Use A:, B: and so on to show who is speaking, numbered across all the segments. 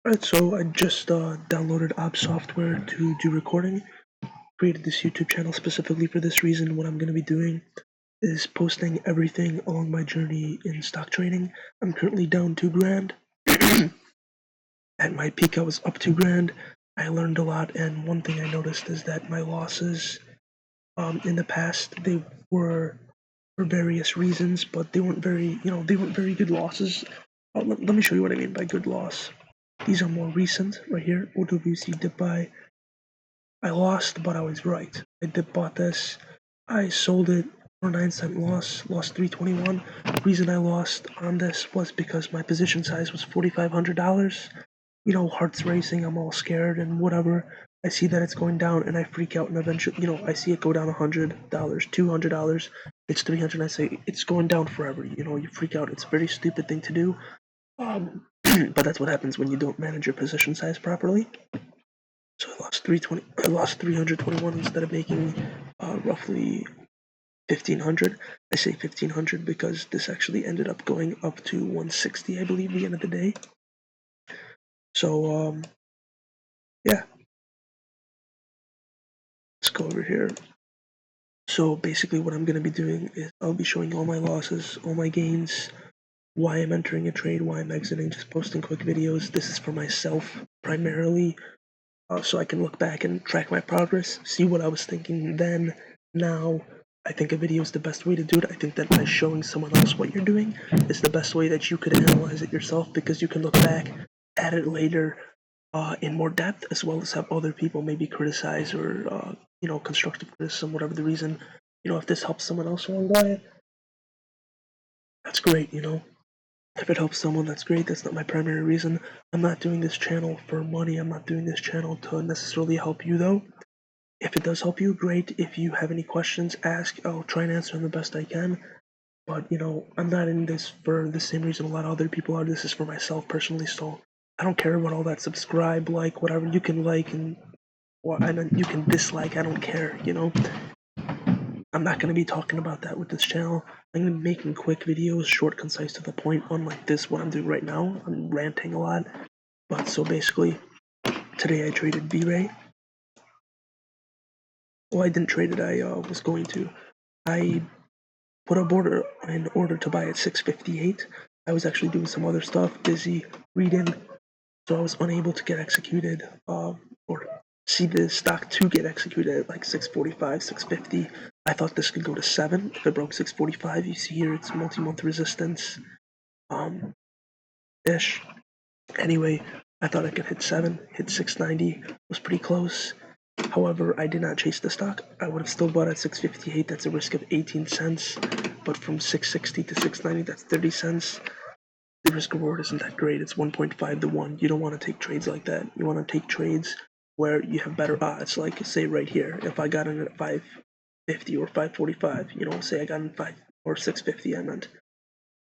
A: Alright, so I just downloaded Ob Software to do recording. Created this YouTube channel specifically for this reason. What I'm going to be doing is posting everything along my journey in stock trading. I'm currently down $2,000. At my peak, I was up $2,000. I learned a lot, and one thing I noticed is that my losses in the past, they were for various reasons, but they weren't very good losses. Let me show you what I mean by good loss. These are more recent, right here. OWC dip buy. I lost, but I was right. I dip bought this. I sold it for 9-cent loss, lost 321. Reason I lost on this was because my position size was $4,500. You know, heart's racing, I'm all scared and whatever. I see that it's going down and I freak out and eventually, I see it go down $100, $200, it's 300, I say, it's going down forever. You freak out. It's a very stupid thing to do. But that's what happens when you don't manage your position size properly. So I lost 320. I lost 321 instead of making roughly 1,500. I say 1,500 because this actually ended up going up to 160, I believe, the end of the day. So yeah, let's go over here. So basically, what I'm going to be doing is I'll be showing all my losses, all my gains, why I'm entering a trade, why I'm exiting, just posting quick videos. This is for myself primarily. So I can look back and track my progress, see what I was thinking then, now. I think a video is the best way to do it. I think that by showing someone else what you're doing is the best way that you could analyze it yourself, because you can look back at it later in more depth, as well as have other people maybe criticize or, constructive criticism, whatever the reason. If this helps someone else along the way, that's great. If it helps someone, that's great. That's not my primary reason. I'm not doing this channel for money. I'm not doing this channel to necessarily help you, though. If it does help you, great. If you have any questions, ask. I'll try and answer them the best I can. But, I'm not in this for the same reason a lot of other people are. This is for myself personally, so I don't care about all that subscribe, whatever. You can and you can dislike. I don't care. I'm not going to be talking about that with this channel. I'm going to be making quick videos, short, concise, to the point, unlike this, what I'm doing right now. I'm ranting a lot. But so basically, today I traded V-Ray. Well, I didn't trade it. I was going to. I put an order in order to buy at 658. I was actually doing some other stuff, busy reading, so I was unable to get executed or see the stock to get executed at like 645, 650. I thought this could go to 7 if it broke 645. You see here it's multi-month resistance ish. Anyway, I thought I could hit 7, hit 690, was pretty close. However, I did not chase the stock. I would have still bought at 658. That's a risk of 18 cents. But from 660 to 690, that's 30 cents. The risk reward isn't that great. It's 1.5 to 1. You don't want to take trades like that. You want to take trades where you have better odds. Like, say, right here, if I got in at 550 or 545, say I got in 5 or 650, I meant.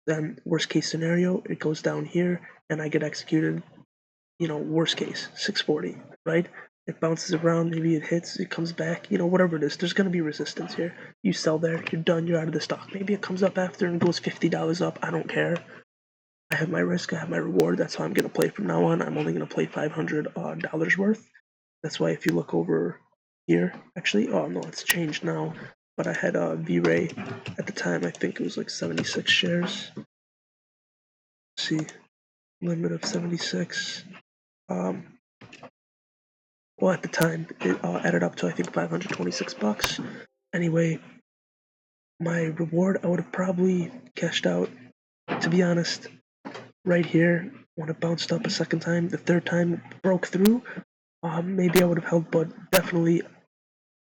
A: Then, worst case scenario, it goes down here and I get executed. Worst case, 640, right? It bounces around, maybe it hits, it comes back, whatever it is. There's going to be resistance here. You sell there, you're done, you're out of the stock. Maybe it comes up after and goes $50 up. I don't care. I have my risk, I have my reward. That's how I'm going to play from now on. I'm only going to play $500 worth. That's why if you look over here, actually, oh no, it's changed now. But I had V-Ray at the time, I think it was like 76 shares. Let's see, limit of 76. Well, at the time, it added up to I think $526. Anyway, my reward, I would have probably cashed out. To be honest, right here, when it bounced up a second time, the third time broke through, maybe I would have held, but definitely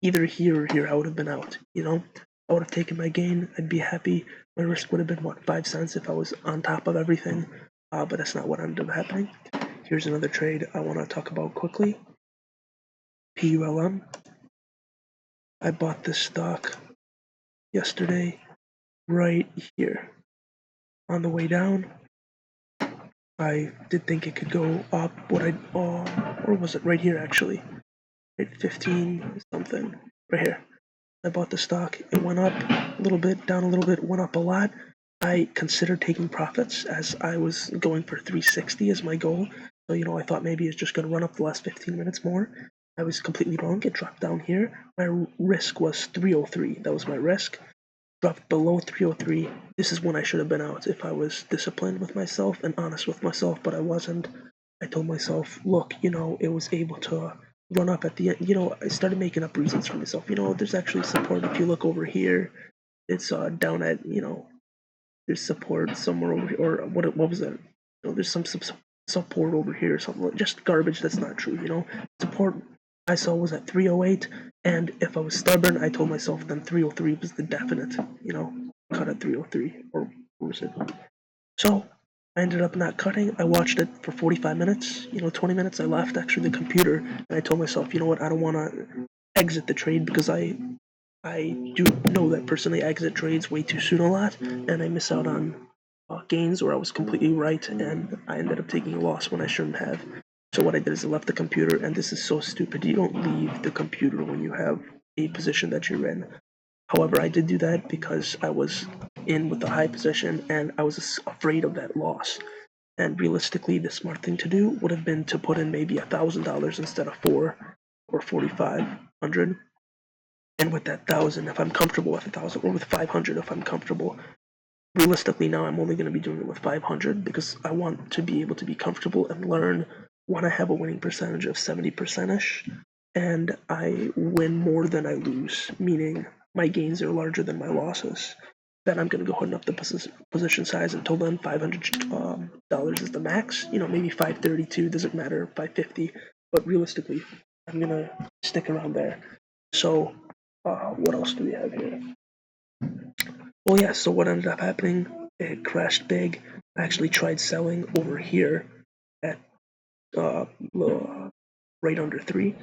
A: either here or here, I would have been out. I would have taken my gain. I'd be happy. My risk would have been 5 cents if I was on top of everything. But that's not what ended up happening. Here's another trade I want to talk about quickly. PULM. I bought this stock yesterday right here. On the way down, I did think it could go up. Or was it right here actually? At 15 something. Right here. I bought the stock. It went up a little bit, down a little bit, went up a lot. I considered taking profits as I was going for 360 as my goal. So, you know, I thought maybe it's just going to run up the last 15 minutes more. I was completely wrong. It dropped down here. My risk was 303. That was my risk. Dropped below 303. This is when I should have been out if I was disciplined with myself and honest with myself, but I wasn't. I told myself, look, you know, it was able to run up at the end. You know, I started making up reasons for myself. You know, there's actually support if you look over here. It's down at, you know, there's support somewhere over here, or what was that? You know, there's some support over here or something. Just garbage that's not true. You know, support I saw was at 308, and if I was stubborn, I told myself then 303 was the definite. You know, cut at 303, or what was it? So I ended up not cutting. I watched it for 45 minutes. You know, 20 minutes I left actually the computer, and I told myself, you know what, I don't want to exit the trade because I do know that personally I exit trades way too soon a lot, and I miss out on gains where I was completely right, and I ended up taking a loss when I shouldn't have. So what I did is I left the computer, and this is so stupid. You don't leave the computer when you have a position that you're in. However, I did do that because I was in with a high position, and I was afraid of that loss. And realistically, the smart thing to do would have been to put in maybe $1,000 instead of 4 or 4,500. And with that 1,000, if I'm comfortable with 1,000, or with 500 if I'm comfortable. Realistically, now I'm only going to be doing it with 500 because I want to be able to be comfortable and learn when I have a winning percentage of 70%ish, and I win more than I lose, meaning my gains are larger than my losses. Then I'm going to go ahead and up the position size. Until then, $500 is the max. You know, maybe 532 doesn't matter, 550, but realistically, I'm going to stick around there. So, what else do we have here? Well, yeah, so what ended up happening, it crashed big. I actually tried selling over here at uh, right under 3.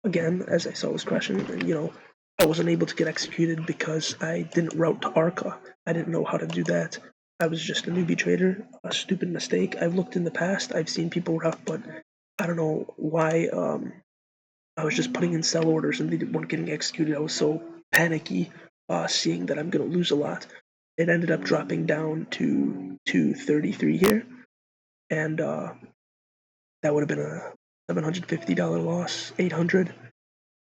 A: Again, as I saw it was crashing, and you know, I wasn't able to get executed because I didn't route to ARCA. I didn't know how to do that. I was just a newbie trader, a stupid mistake. I've looked in the past, I've seen people route, but I don't know why. I was just putting in sell orders and they weren't getting executed. I was so panicky, seeing that I'm going to lose a lot. It ended up dropping down to 233 here, and that would have been a $750 loss, 800.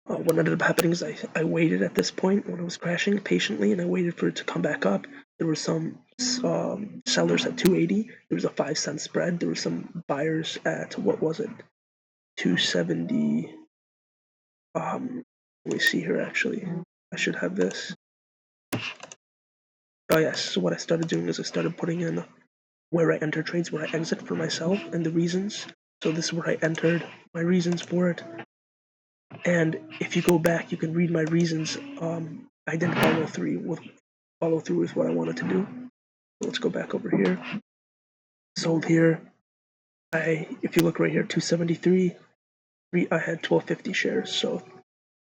A: What ended up happening is I waited at this point when it was crashing patiently, and I waited for it to come back up. There were some sellers at 280. There was a 5-cent spread. There were some buyers at, what was it, 270. Let me see here. Actually, I should have this. Oh yes. So what I started doing is I started putting in where I enter trades, where I exit for myself, and the reasons. So this is where I entered my reasons for it. And if you go back, you can read my reasons. I didn't follow through with what I wanted to do. Let's go back over here. Sold here. If you look right here, 273. I had 1250 shares, so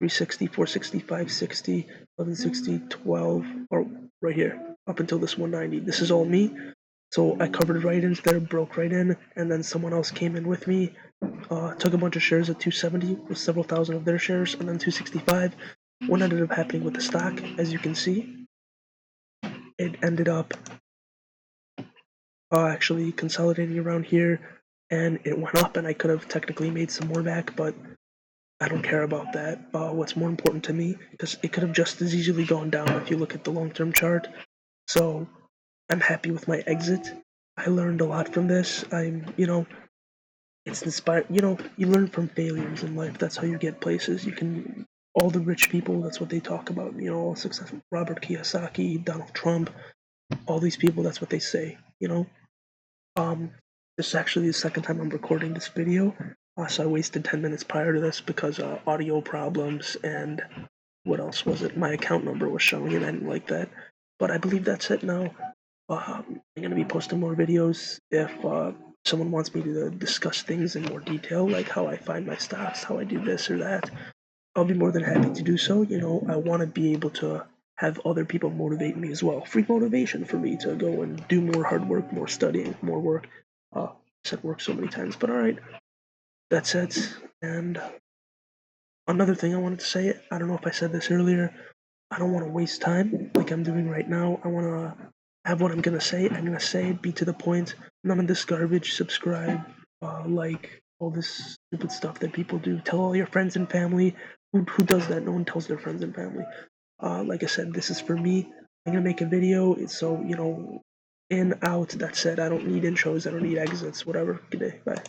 A: 360, 460, 560, 1160, 12, or right here, up until this 190. This is all me. So I covered right in there, broke right in, and then someone else came in with me, took a bunch of shares at 270 with several thousand of their shares, and then 265. What ended up happening with the stock, as you can see, it ended up actually consolidating around here, and it went up, and I could have technically made some more back, but I don't care about that. What's more important to me, because it could have just as easily gone down if you look at the long-term chart. So I'm happy with my exit. I learned a lot from this. It's inspired. You know, you learn from failures in life. That's how you get places. All the rich people, that's what they talk about. You know, all successful. Robert Kiyosaki, Donald Trump, all these people, that's what they say. You know, this is actually the second time I'm recording this video. So I wasted 10 minutes prior to this because audio problems, and what else was it? My account number was showing and I didn't like that. But I believe that's it now. I'm going to be posting more videos if someone wants me to discuss things in more detail, like how I find my stocks, how I do this or that. I'll be more than happy to do so. You know, I want to be able to have other people motivate me as well. Free motivation for me to go and do more hard work, more studying, more work. I said work so many times, but all right, that's it. And another thing I wanted to say, I don't know if I said this earlier, I don't want to waste time like I'm doing right now. I want to have what I'm going to say. I'm going to say it, be to the point. None of this garbage. Subscribe, like all this stupid stuff that people do. Tell all your friends and family. Who does that? No one tells their friends and family. Like I said, this is for me. I'm gonna make a video. It's so in, out. That's it. I don't need intros. I don't need exits. Whatever. Good day. Bye.